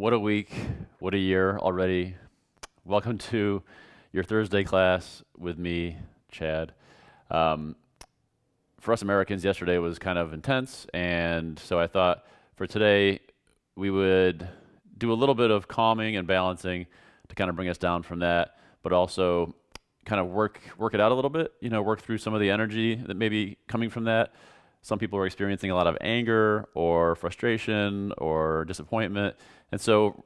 What a week, what a year already. Welcome to your Thursday class with me, Chad. Um, for us Americans, yesterday was kind of intense, and so I thought for today we would do a little bit of calming and balancing to kind of bring us down from that, but also kind of work it out a little bit, work through some of the energy that may be coming from that. Some people are experiencing a lot of anger or frustration or disappointment. And so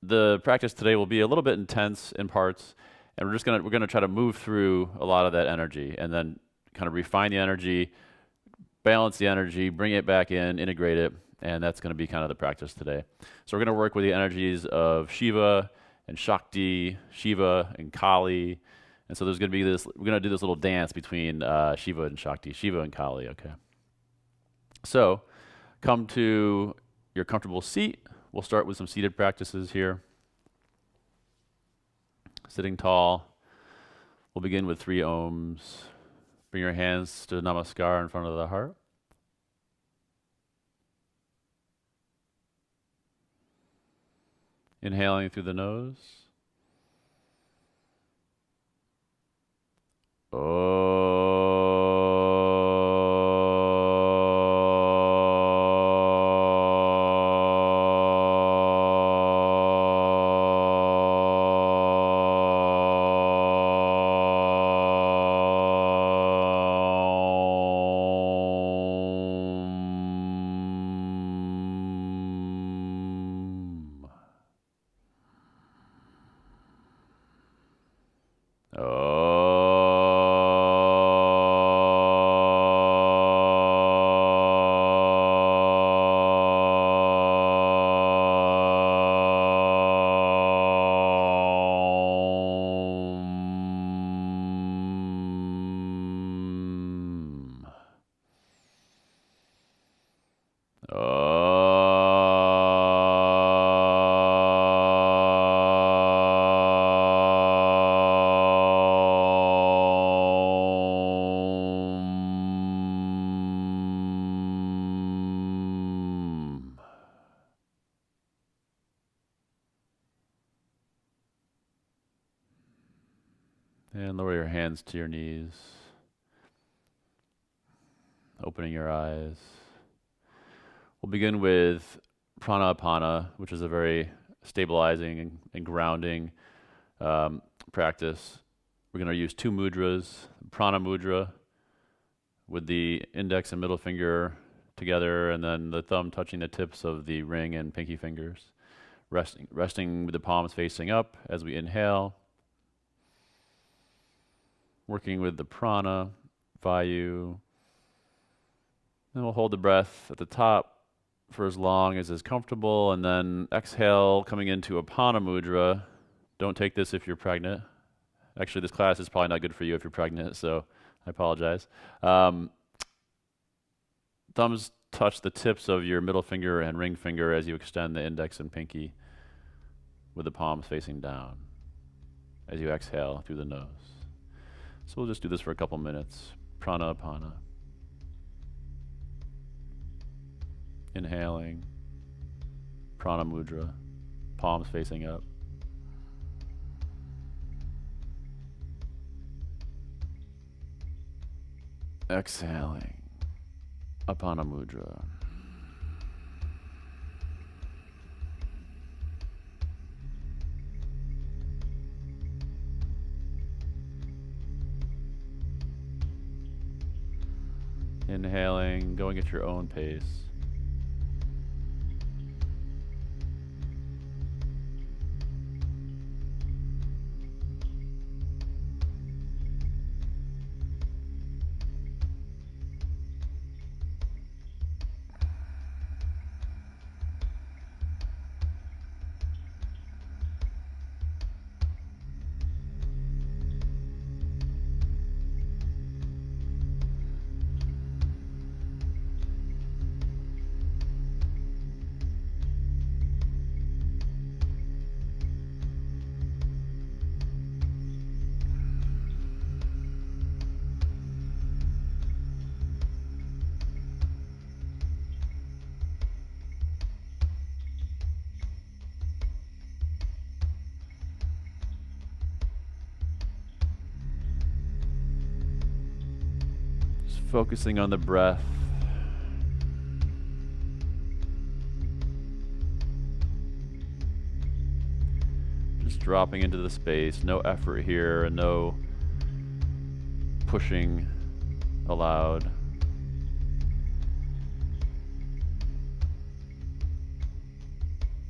the practice today will be a little bit intense in parts, and we're gonna try to move through a lot of that energy and then kind of refine the energy, balance the energy, bring it back in, integrate it, and that's gonna be kind of the practice today. So we're gonna work with the energies of Shiva and Shakti, Shiva and Kali. And so we're gonna do this little dance between Shiva and Shakti, Shiva and Kali, okay? So come to your comfortable seat. We'll start with some seated practices here. Sitting tall. We'll begin with 3 ohms. Bring your hands to Namaskar in front of the heart. Inhaling through the nose. And lower your hands to your knees, opening your eyes. We'll begin with prana, which is a very stabilizing and grounding practice. We're going to use 2 mudras, prana mudra with the index and middle finger together, and then the thumb touching the tips of the ring and pinky fingers. Resting with the palms facing up as we inhale. Working with the prana, vayu. Then we'll hold the breath at the top for as long as is comfortable, and then exhale, coming into apana mudra. Don't take this if you're pregnant. Actually, this class is probably not good for you if you're pregnant, so I apologize. Thumbs touch the tips of your middle finger and ring finger as you extend the index and pinky with the palms facing down as you exhale through the nose. So we'll just do this for a couple minutes. Prana apana. Inhaling. Prana mudra. Palms facing up. Exhaling. Apana mudra. Inhaling, going at your own pace. Focusing on the breath. Just dropping into the space, no effort here, and no pushing allowed.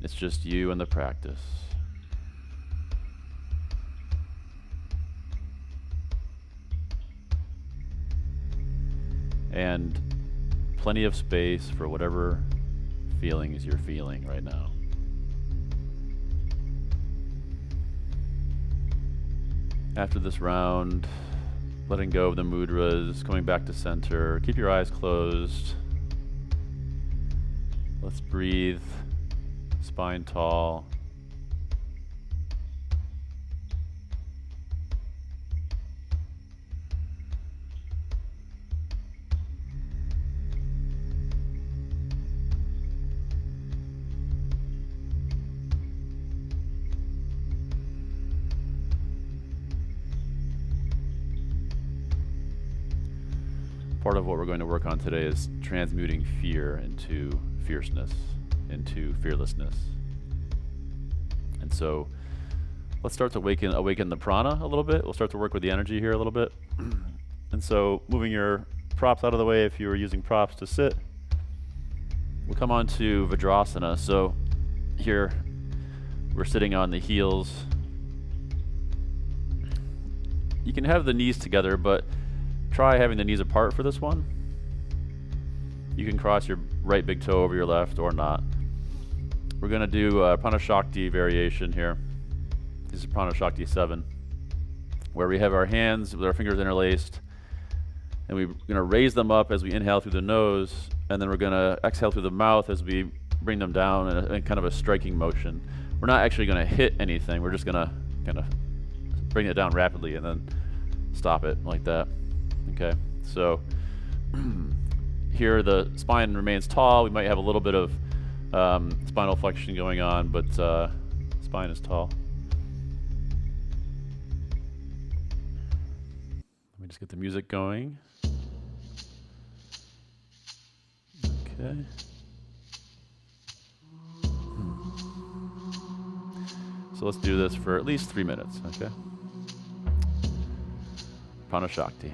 It's just you and the practice. And plenty of space for whatever feelings you're feeling right now. After this round, letting go of the mudras, coming back to center. Keep your eyes closed. Let's breathe, spine tall. Part of what we're going to work on today is transmuting fear into fierceness, into fearlessness. And so let's start to awaken the prana a little bit. We'll start to work with the energy here a little bit. And so moving your props out of the way if you were using props to sit. We'll come on to Vajrasana. So here we're sitting on the heels. You can have the knees together, but try having the knees apart for this one. You can cross your right big toe over your left or not. We're going to do a prana shakti variation here. This is prana shakti 7, where we have our hands with our fingers interlaced, and we're going to raise them up as we inhale through the nose, and then we're going to exhale through the mouth as we bring them down in kind of a striking motion. We're not actually going to hit anything. We're just going to kind of bring it down rapidly and then stop it like that. Okay, so here the spine remains tall. We might have a little bit of spinal flexion going on, but spine is tall. Let me just get the music going. Okay. So let's do this for at least 3 minutes, okay? Prana Shakti.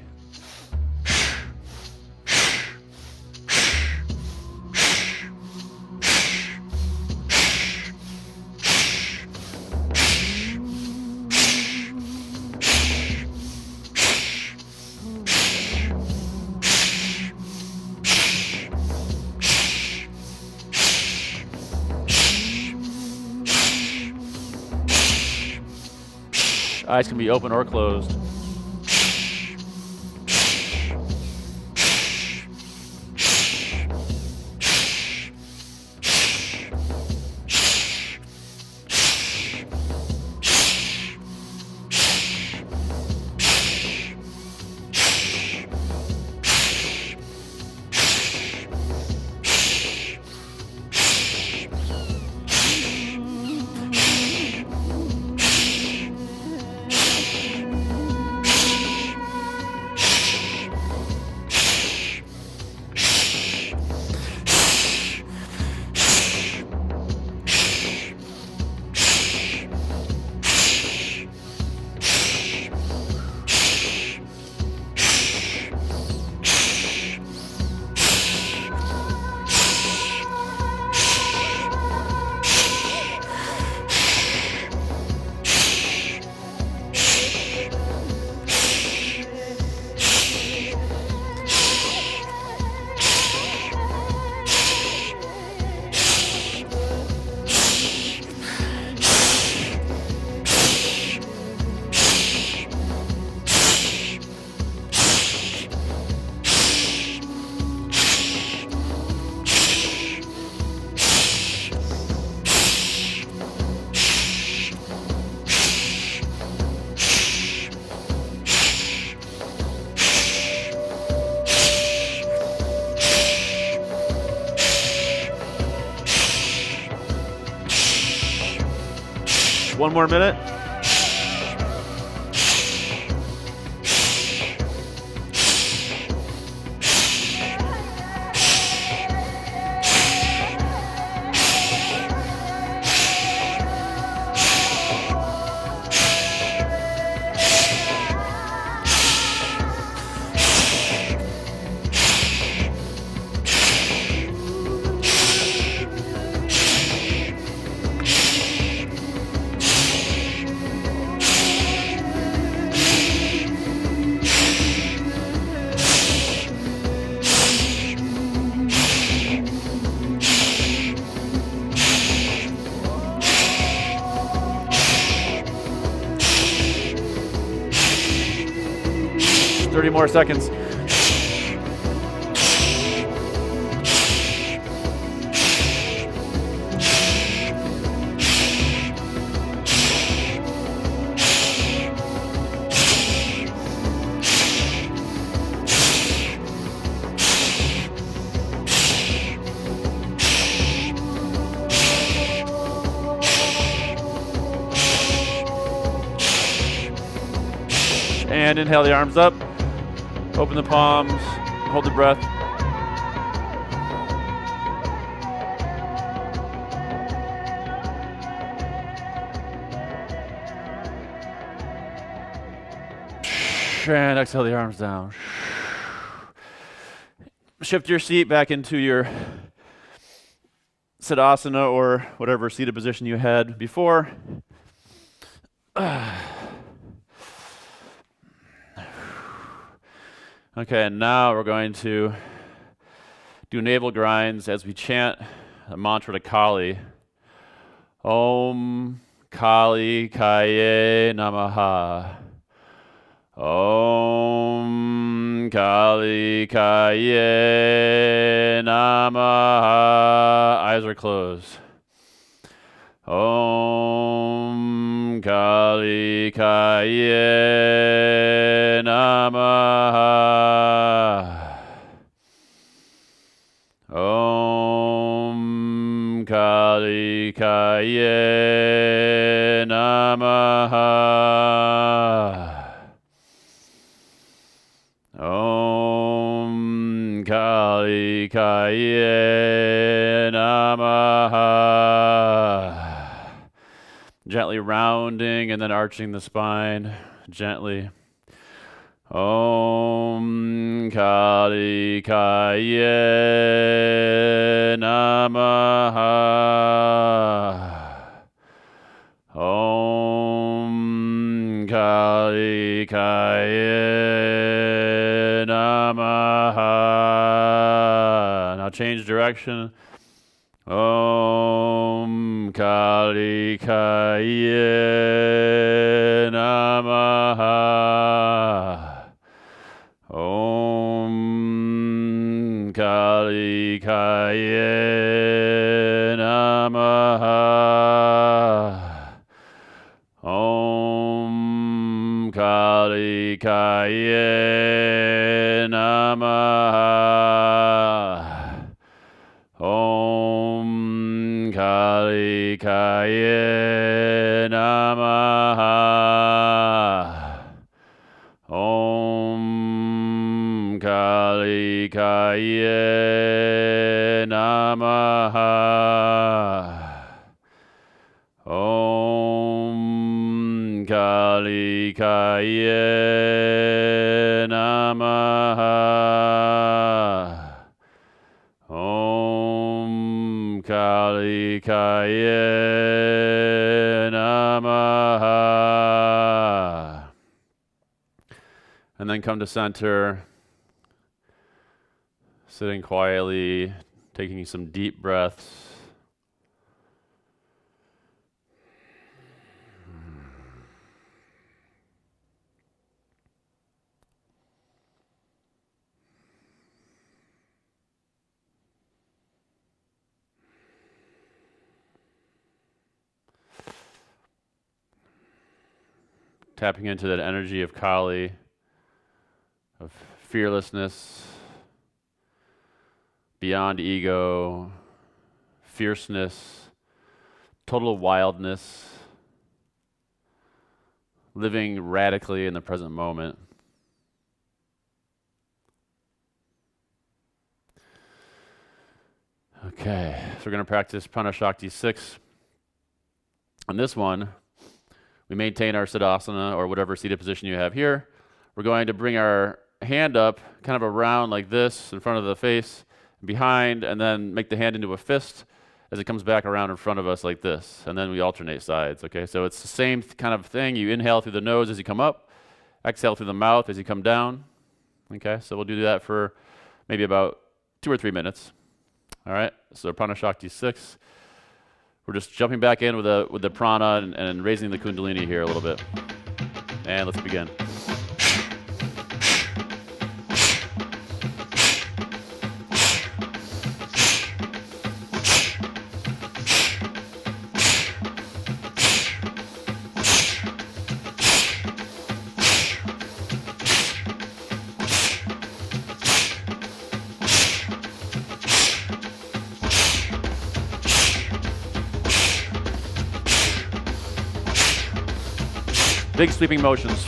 Eyes can be open or closed. One more minute. 30 more seconds. And inhale the arms up, open the palms, hold the breath. And exhale the arms down. Shift your seat back into your Siddhasana or whatever seated position you had before. Okay, and now we're going to do navel grinds as we chant a mantra to Kali. Om Kali Kaye Namaha. Om Kali Kaye Namaha. Eyes are closed. Om Kali Kaye Namaha. Om Kali Kaye Namaha. Om Kali Kaye Namaha. Gently rounding and then arching the spine, gently. Om Kali Kaye Namaha. Om Kali Kaye Namaha. Now change direction. Om Kali Kaye Namaha. Om Kali Kaye Namaha. Om Kali Kaye Namaha. Om Kali Kaye Namaha. Om Kali Kaye Namaha. Om Kali Kaye Namaha. Om Kali Kaye Namaha. And then come to center, sitting quietly, taking some deep breaths. Tapping into that energy of Kali, of fearlessness, beyond ego, fierceness, total wildness, living radically in the present moment. Okay, so we're going to practice Prana Shakti 6. On this one, we maintain our Siddhasana or whatever seated position you have here. We're going to bring our hand up kind of around like this in front of the face, behind, and then make the hand into a fist as it comes back around in front of us like this. And then we alternate sides, okay? So it's the same kind of thing. You inhale through the nose as you come up, exhale through the mouth as you come down, okay? So we'll do that for maybe about 2 or 3 minutes. All right, so Prana Shakti 6. We're just jumping back in with the prana and raising the kundalini here a little bit. And let's begin. Big sweeping motions.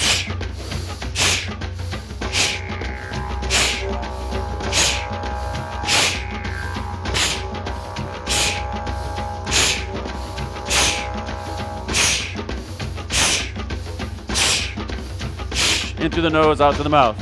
In through the nose, out to the mouth.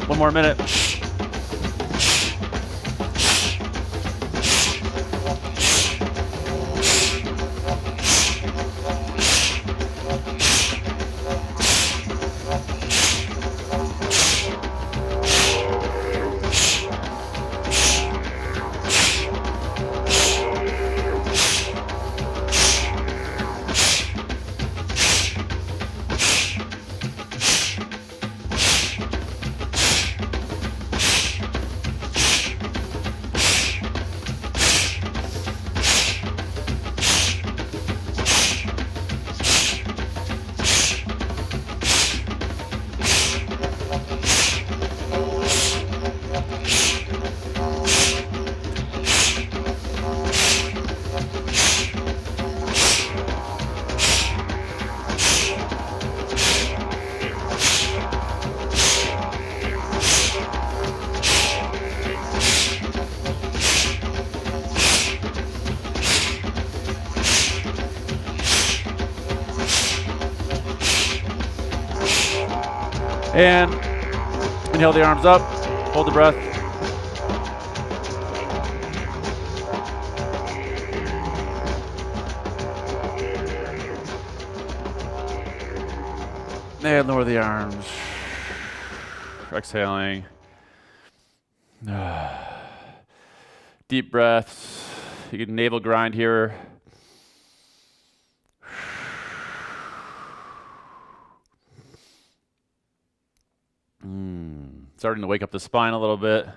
One more minute. And inhale the arms up, hold the breath. And lower the arms. Exhaling. Deep breaths. You can navel grind here. Starting to wake up the spine a little bit.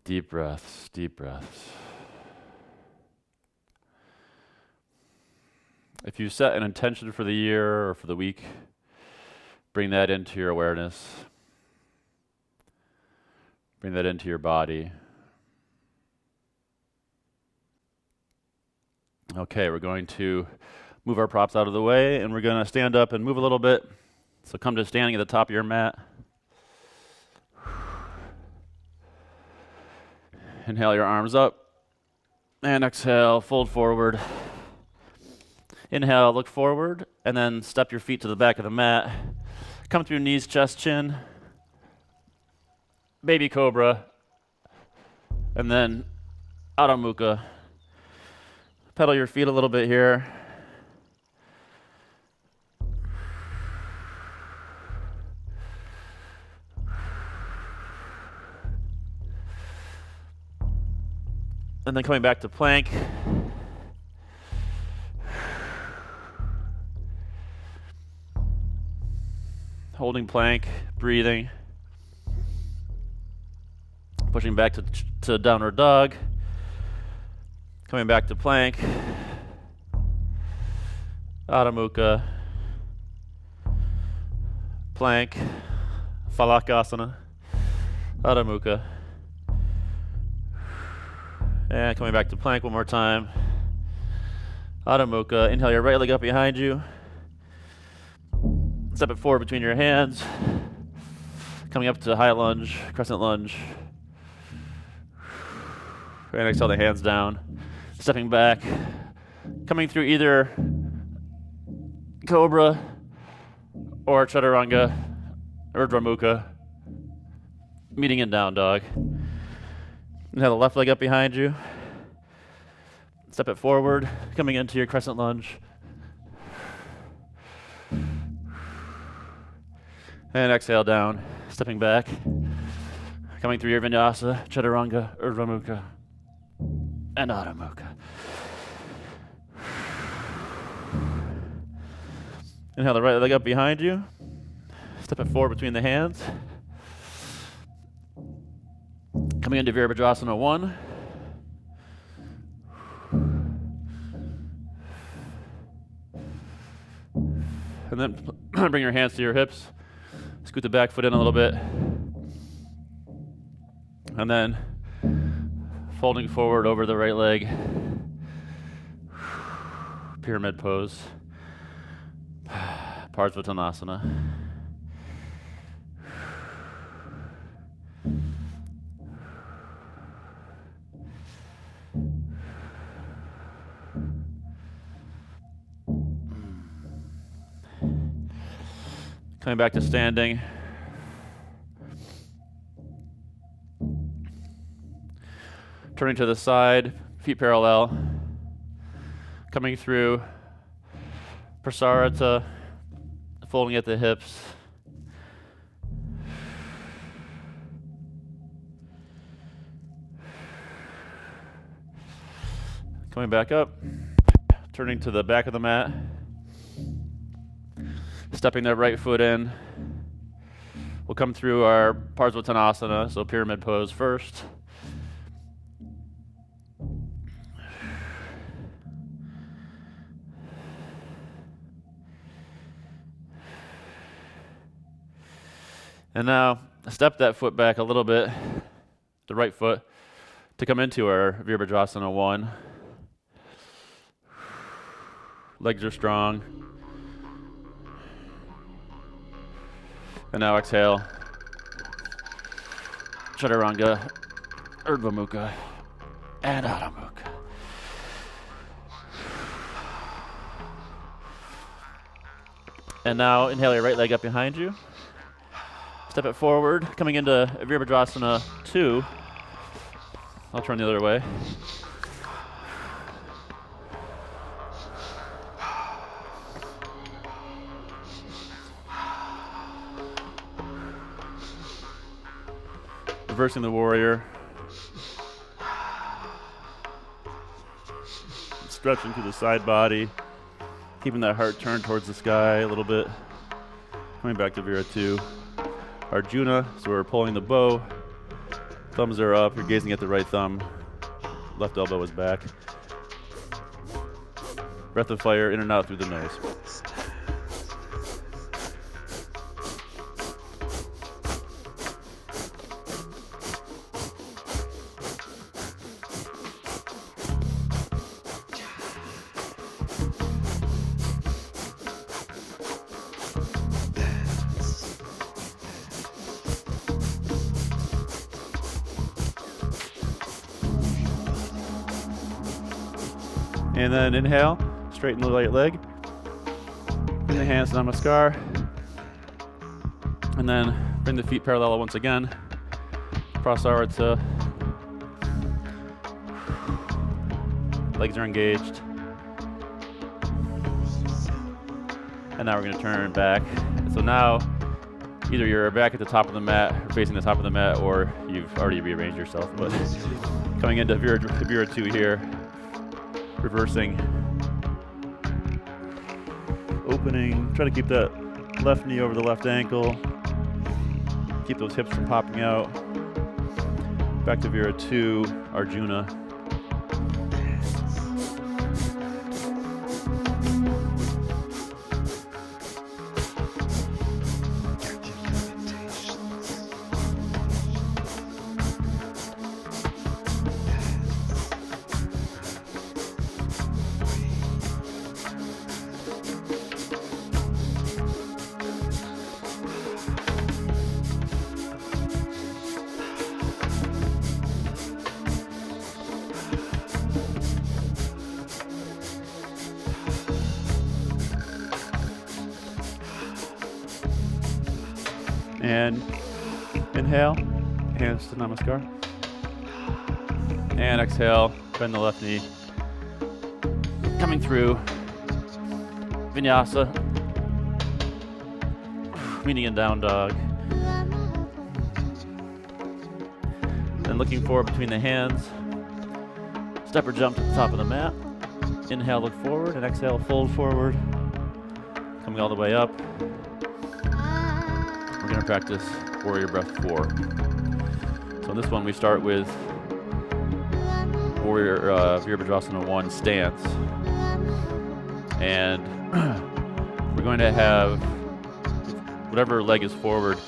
Deep breaths, deep breaths. If you set an intention for the year or for the week, bring that into your awareness. Bring that into your body. Okay, we're going to move our props out of the way, and we're going to stand up and move a little bit. So come to standing at the top of your mat. Inhale your arms up, and exhale, fold forward. Inhale, look forward, and then step your feet to the back of the mat. Come through knees, chest, chin. Baby cobra. And then Adho Mukha. Pedal your feet a little bit here. And then coming back to plank. Holding plank, breathing. Pushing back to downward dog. Coming back to plank. Adho Mukha. Plank. Phalakasana. Adho Mukha. And coming back to plank one more time. Adho Mukha. Inhale your right leg up behind you. Step it forward between your hands. Coming up to high lunge, crescent lunge. And exhale the hands down. Stepping back. Coming through either Cobra or Chaturanga or Urdhva Mukha. Meeting in down dog. Inhale the left leg up behind you. Step it forward, coming into your crescent lunge. And exhale down, stepping back. Coming through your vinyasa, Chaturanga, Urdhva Mukha, and Adho Mukha. Inhale the right leg up behind you. Step it forward between the hands. Coming into Virabhadrasana 1. And then bring your hands to your hips. Scoot the back foot in a little bit. And then folding forward over the right leg. Pyramid pose. Parsvottanasana. Coming back to standing. Turning to the side, feet parallel. Coming through Prasarita, folding at the hips. Coming back up, turning to the back of the mat. Stepping that right foot in. We'll come through our Parsvottanasana, so pyramid pose first. And now step that foot back a little bit, the right foot, to come into our Virabhadrasana 1. Legs are strong. And now exhale. Chaturanga, Urdhva Mukha, and Adho Mukha. And now inhale your right leg up behind you. Step it forward, coming into Virabhadrasana 2. I'll turn the other way. Reversing the warrior. Stretching through the side body. Keeping that heart turned towards the sky a little bit. Coming back to Vira 2. Arjuna, so we're pulling the bow. Thumbs are up, you're gazing at the right thumb. Left elbow is back. Breath of fire in and out through the nose. And then inhale, straighten the right leg. Bring the hands to Namaskar. And then bring the feet parallel once again. Prasarita. Legs are engaged. And now we're going to turn back. So now, either you're back at the top of the mat, or facing the top of the mat, or you've already rearranged yourself. But coming into Vira 2 here. Reversing, opening, try to keep that left knee over the left ankle, keep those hips from popping out. Back to Vira 2, Arjuna. And inhale, hands to namaskar. And exhale, bend the left knee. Coming through vinyasa, meeting in down dog. Then looking forward between the hands. Step or jump to the top of the mat. Inhale, look forward, and exhale, fold forward. Coming all the way up. We're going to practice Warrior Breath 4. So in this one, we start with Warrior Virabhadrasana 1 stance. And we're going to have whatever leg is forward,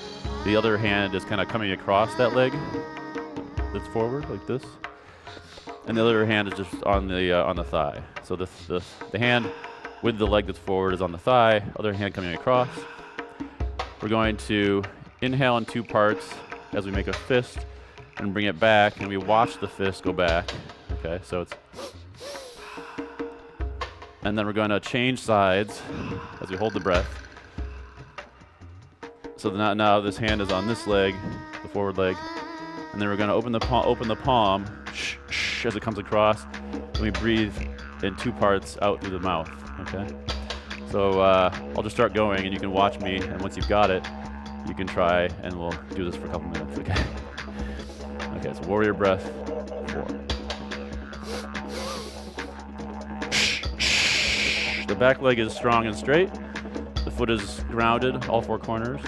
the other hand is kind of coming across that leg that's forward, like this. And the other hand is just on the thigh. So the hand with the leg that's forward is on the thigh, other hand coming across. We're going to inhale in 2 parts as we make a fist and bring it back, and we watch the fist go back. Okay, so it's... And then we're going to change sides as we hold the breath. So now this hand is on this leg, the forward leg, and then we're going to open the palm as it comes across, and we breathe in 2 parts out through the mouth. Okay. So I'll just start going, and you can watch me. And once you've got it, you can try, and we'll do this for a couple minutes. Okay. Okay. So Warrior Breath 4. The back leg is strong and straight. The foot is grounded, all 4 corners.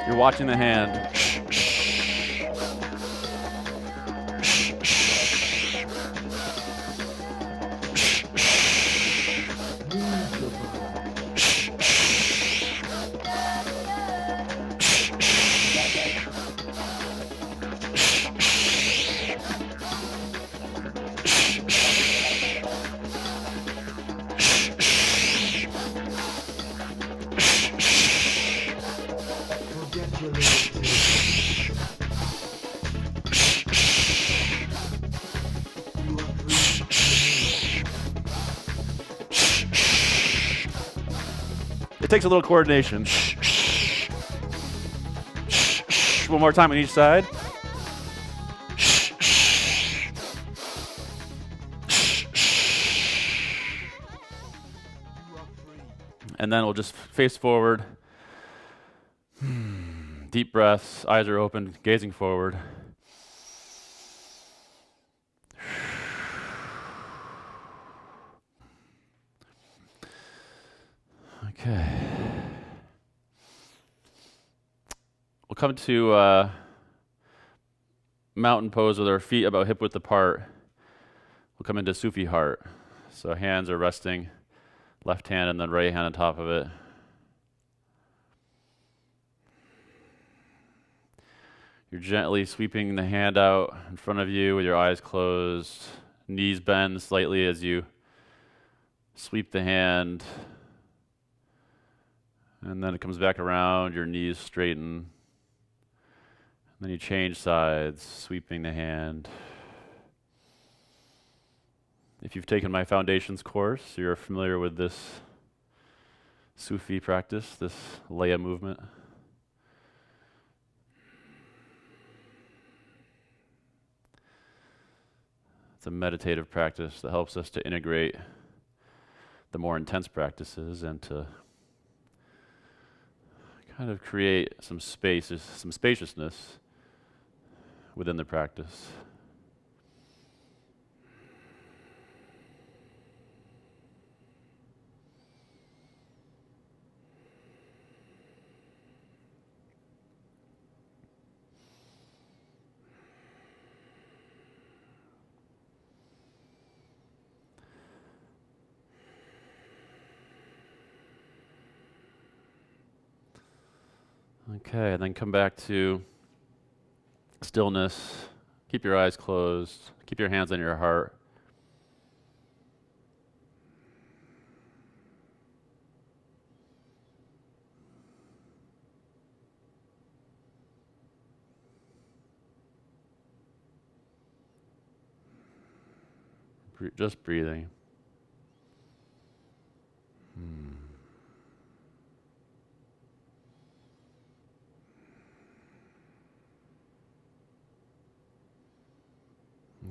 You're watching the hand. It takes a little coordination. One more time on each side. And then we'll just face forward. Deep breaths, eyes are open, gazing forward. Okay. We'll come to mountain pose with our feet about hip width apart. We'll come into Sufi heart. So hands are resting, left hand and then right hand on top of it. You're gently sweeping the hand out in front of you with your eyes closed. Knees bend slightly as you sweep the hand. And then it comes back around, your knees straighten. And then you change sides, sweeping the hand. If you've taken my foundations course, you're familiar with this Sufi practice, this Laya movement. It's a meditative practice that helps us to integrate the more intense practices and to kind of create some space, some spaciousness within the practice. Okay, and then come back to stillness. Keep your eyes closed. Keep your hands on your heart. Just breathing.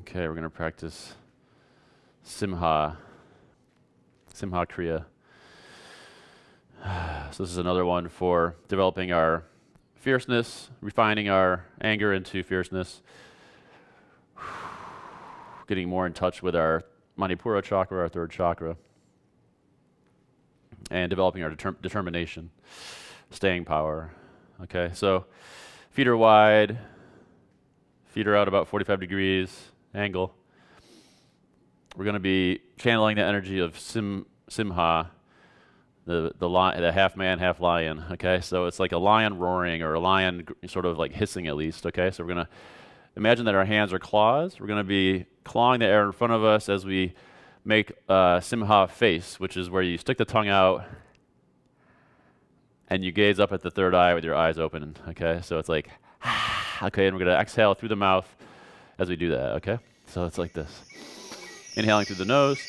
Okay, we're going to practice SINGH Kriya. So this is another one for developing our fierceness, refining our anger into fierceness, getting more in touch with our Manipura chakra, our third chakra, and developing our determination, staying power. Okay, so feet are wide, feet are out about 45 degrees angle. We're going to be channeling the energy of Simha, the half man, half lion. Okay, so it's like a lion roaring or a lion sort of like hissing at least. Okay, so we're going to imagine that our hands are claws. We're going to be clawing the air in front of us as we make Simha face, which is where you stick the tongue out and you gaze up at the third eye with your eyes open. Okay, so it's like, okay, and we're going to exhale through the mouth as we do that. Okay, so it's like this. Inhaling through the nose.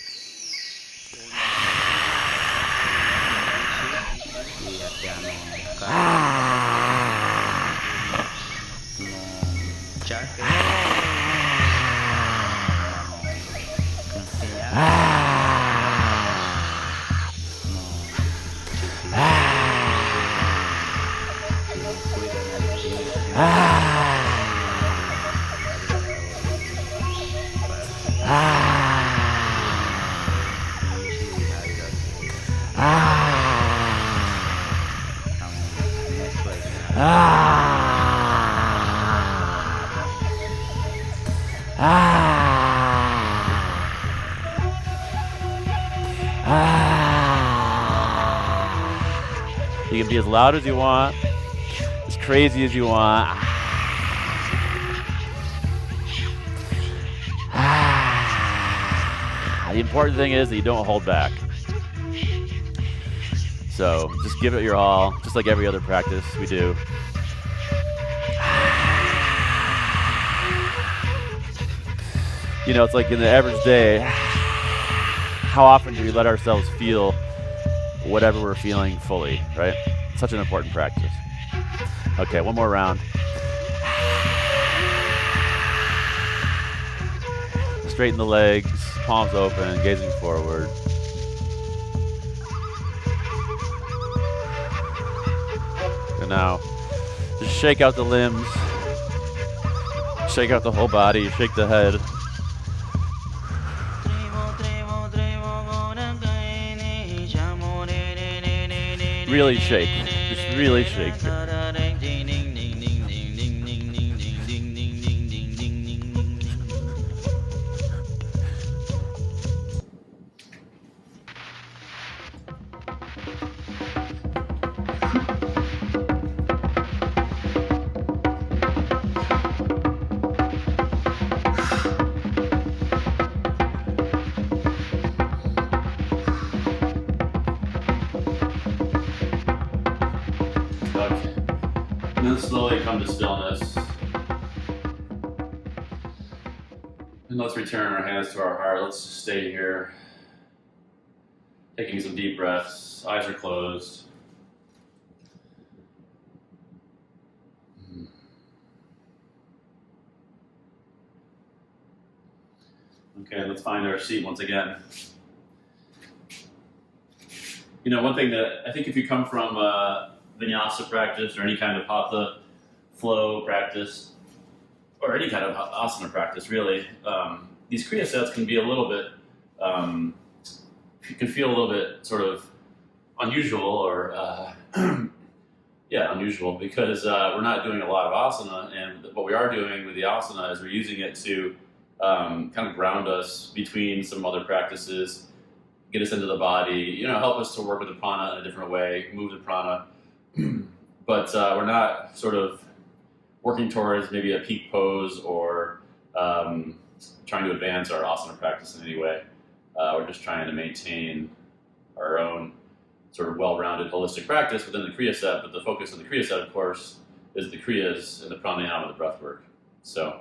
You can be as loud as you want, as crazy as you want. The important thing is that you don't hold back. So just give it your all, just like every other practice we do. You know, it's like in the average day, how often do we let ourselves feel whatever we're feeling fully, right? Such an important practice. Okay, one more round. Straighten the legs, palms open, gazing forward. And now, just shake out the limbs, shake out the whole body, shake the head. Really shake, just really shake. And then slowly come to stillness. And let's return our hands to our heart. Let's just stay here. Taking some deep breaths. Eyes are closed. Okay, let's find our seat once again. You know, one thing that I think if you come from vinyasa practice or any kind of hatha flow practice, or any kind of asana practice really, these kriya sets can be a little bit, can feel a little bit sort of unusual or, yeah, unusual because we're not doing a lot of asana, and what we are doing with the asana is we're using it to kind of ground us between some other practices, get us into the body, you know, help us to work with the prana in a different way, move the prana. But we're not sort of working towards maybe a peak pose or trying to advance our asana practice in any way. We're just trying to maintain our own sort of well-rounded holistic practice within the kriya set, but the focus of the kriya set, of course, is the kriyas and the pranayama, the breath work. So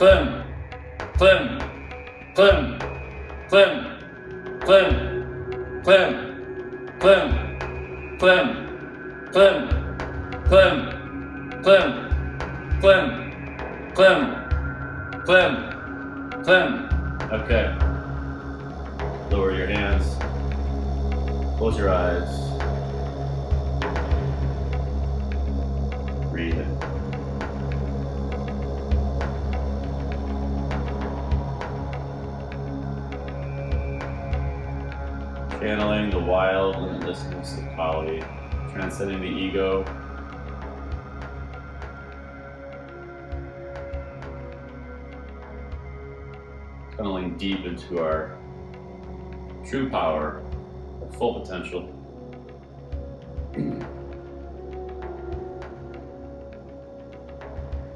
KLIM, KLIM, KLIM, KLIM, KLIM, KLIM, KLIM, KLIM, KLIM, KLIM, KLIM, KLIM, KLIM, KLIM, KLIM. Okay. Lower your hands. Close your eyes. Breathe in. Channeling the wild limitlessness of Kali, transcending the ego, tunneling deep into our true power, our full potential.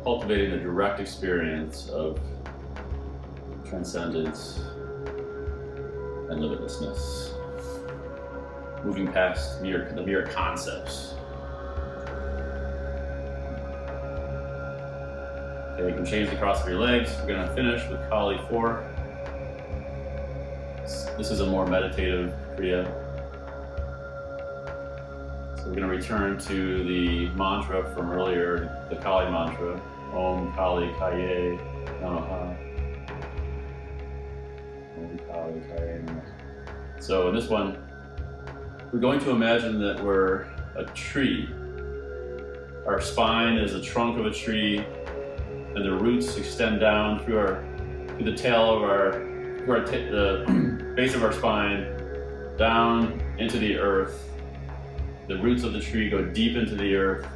Cultivating the direct experience of transcendence and limitlessness. Moving past the mere concepts. Okay, you can change the cross of your legs. We're going to finish with Kali 4. This is a more meditative Kriya. So we're going to return to the mantra from earlier, the Kali mantra. Om Kali Kaye Namaha. Om Kali Kaye Namaha. So in this one, we're going to imagine that we're a tree. Our spine is the trunk of a tree, and the roots extend down through the tail of the base of our spine, down into the earth. The roots of the tree go deep into the earth.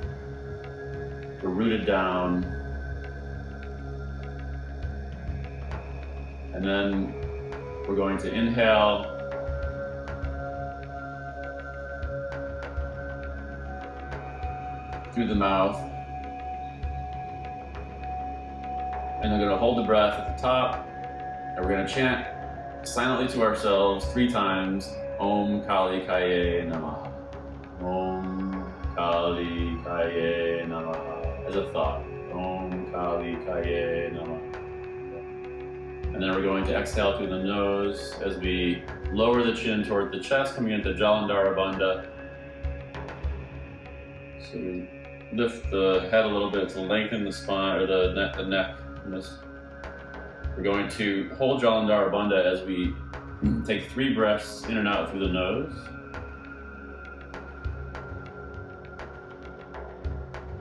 We're rooted down. And then we're going to inhale. Through the mouth. And we're going to hold the breath at the top. And we're going to chant silently to ourselves 3 times, Om Kali Kaye Namaha. Om Kali Kaye Namaha. As a thought. Om Kali Kaye Namaha. And then we're going to exhale through the nose as we lower the chin toward the chest, coming into Jalandhara Bandha. So we lift the head a little bit to lengthen the spine, or the neck. We're going to hold Jalandhara Bandha as we take 3 breaths in and out through the nose.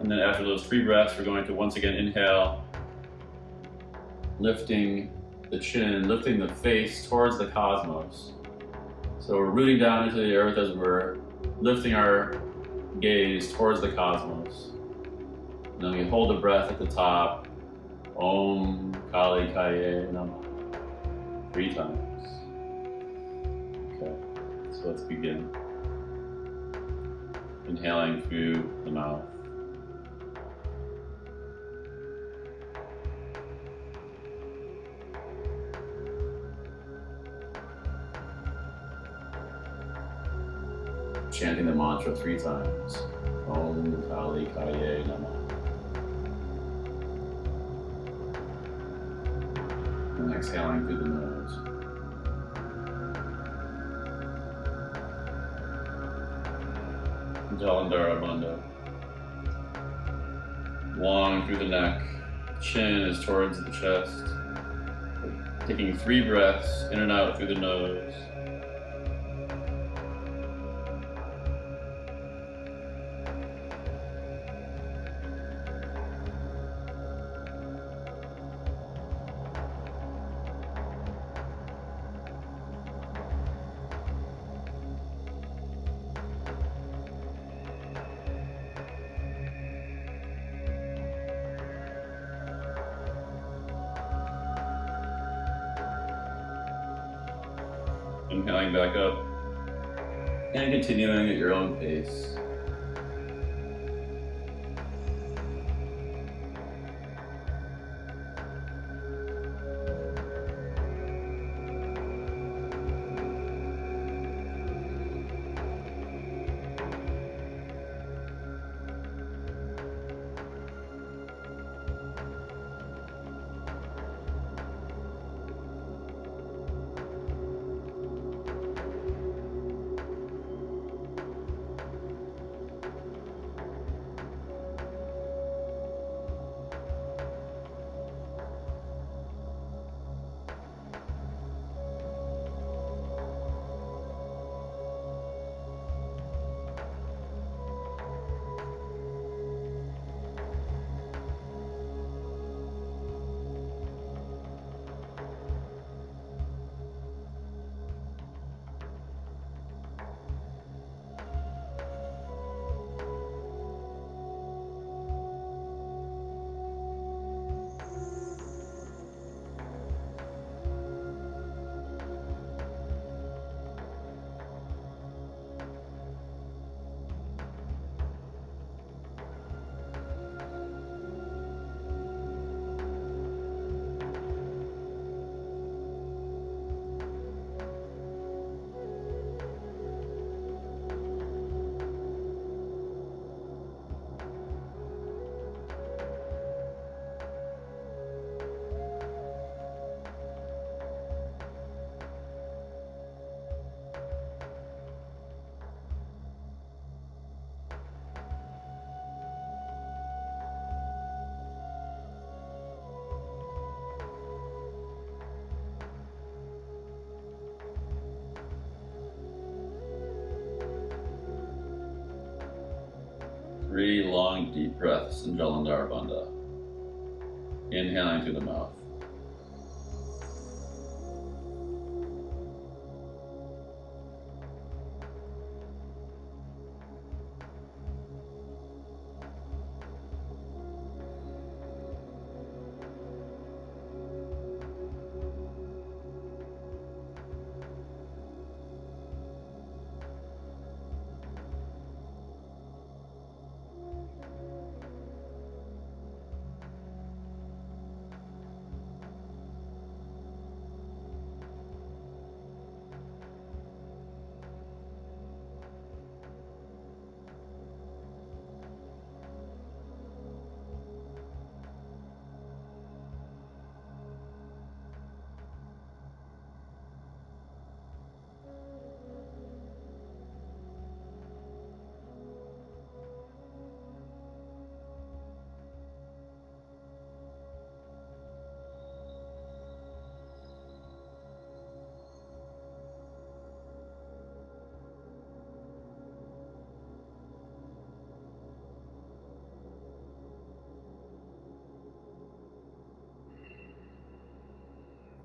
And then after those 3 breaths, we're going to once again inhale, lifting the chin, lifting the face towards the cosmos. So we're rooting down into the earth as we're lifting our gaze towards the cosmos. And then we hold the breath at the top. Om Kali Kaye Namaha. 3 times. Okay, so let's begin. Inhaling through the mouth. Chanting the mantra 3 times. Om Kali Kaye Namaha. And exhaling through the nose. Jalandhara Bandha. Long through the neck. Chin is towards the chest. Taking 3 breaths in and out through the nose. Inhaling back up and continuing at your own pace. 3 long, deep breaths in Jalandhar Bandha. Inhaling through the mouth.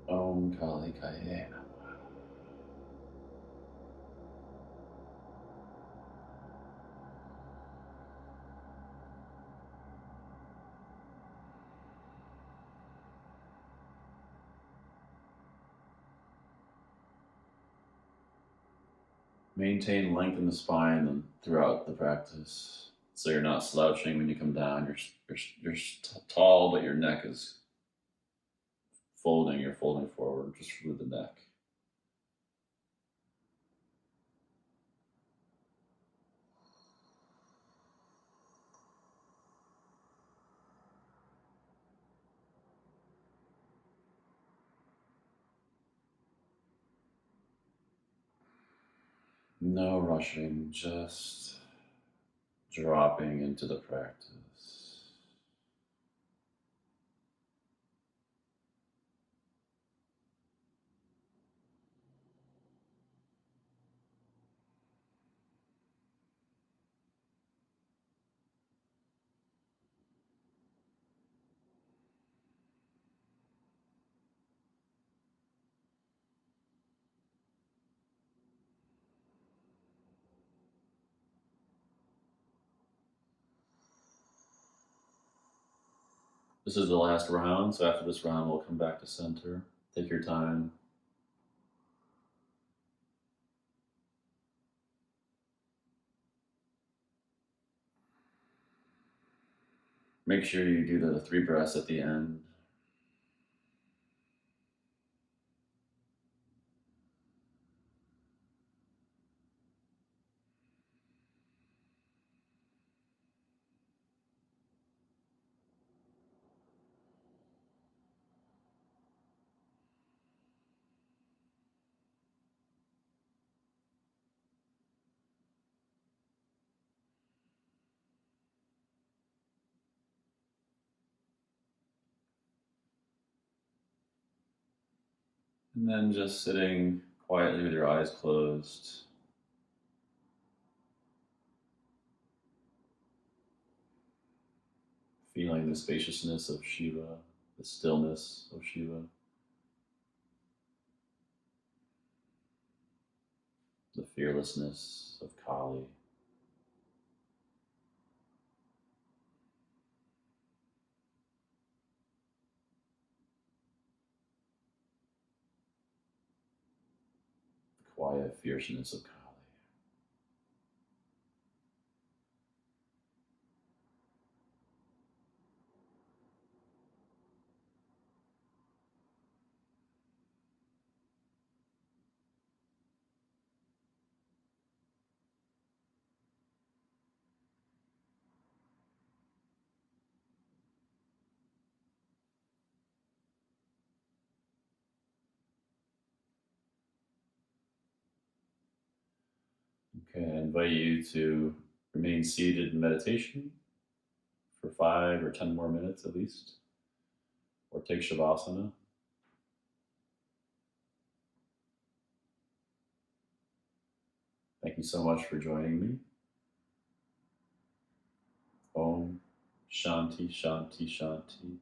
Om Kali Kaye Namaha. Maintain length in the spine throughout the practice, so you're not slouching when you come down. You're tall, but your neck is folding. You're folding forward just through the neck. No rushing, just dropping into the practice. This is the last round, so after this round, we'll come back to center. Take your time. Make sure you do the 3 breaths at the end. And then just sitting quietly with your eyes closed. Feeling the spaciousness of Shiva, the stillness of Shiva, the fearlessness of Kali. The quiet fierceness of Kali. Okay, I invite you to remain seated in meditation for 5 or 10 more minutes at least, or take Shavasana. Thank you so much for joining me. Om Shanti Shanti Shanti.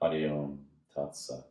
Hari Om Tat Sat.